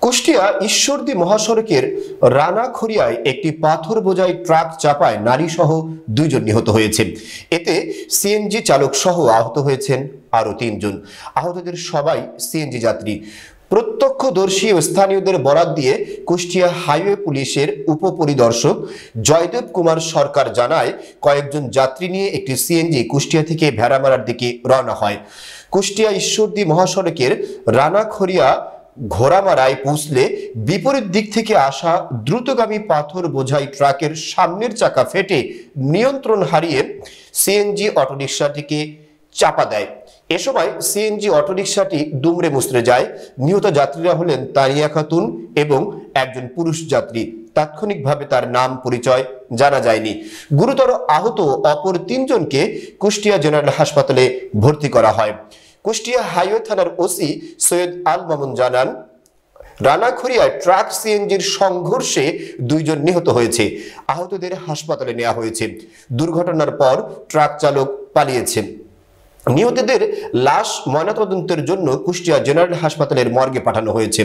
কুষ্টিয়া ঈশ্বরদী মহাসড়কের রানাখড়িয়ায় একটি পাথর বোঝাই ট্রাক চাপায় নারী সহ 2 জন নিহত হয়েছে। এতে সিএনজি চালক সহ আহত হয়েছেন আরো 3 জন। আহতদের সবাই সিএনজি যাত্রী। প্রত্যক্ষদর্শী ও স্থানীয়দের বরাত দিয়ে কুষ্টিয়া হাইওয়ে পুলিশের উপপরিদর্শক জয়দেব কুমার সরকার জানায়, কয়েকজন যাত্রী নিয়ে একটি সিএনজি কুষ্টিয়া থেকে ভেড়ামারার দিকে রওনা হয়। কুষ্টিয়া ঈশ্বরদী মহাসড়কের রানাখড়িয়া ঘোড়ামারায় পৌঁছলে বিপরীত দিক থেকে আসা দ্রুতগামী পাথর বোঝাই ট্রাকের সামনের চাকা ফেটে নিয়ন্ত্রণ হারিয়ে সিএনজি অটোরিকশাটিকে চাপা দেয়। এ সময় সিএনজি অটোরিকশাটি দুমড়ে মুচড়ে যায়। নিহত যাত্রীরা হলেন তানিয়া খাতুন এবং একজন পুরুষ যাত্রী। তাৎক্ষণিকভাবে তার নাম পরিচয় জানা যায়নি। গুরুতর আহত অপর 3 জনকে কুষ্টিয়া জেনারেল হাসপাতালে ভর্তি করা হয়। কুষ্টিয়া হাইওয়ে থানার ওসি সৈয়দ আল মামুন জানান, রানাখড়িয়ায় ট্রাক সিএনজির সংঘর্ষে 2 জন নিহত হয়েছে। আহতদের হাসপাতালে নেওয়া হয়েছে। দুর্ঘটনার পর ট্রাক চালক পালিয়েছে। নিহতদের লাশ ময়নাতদন্তের জন্য কুষ্টিয়া জেনারেল হাসপাতালের মর্গে পাঠানো হয়েছে।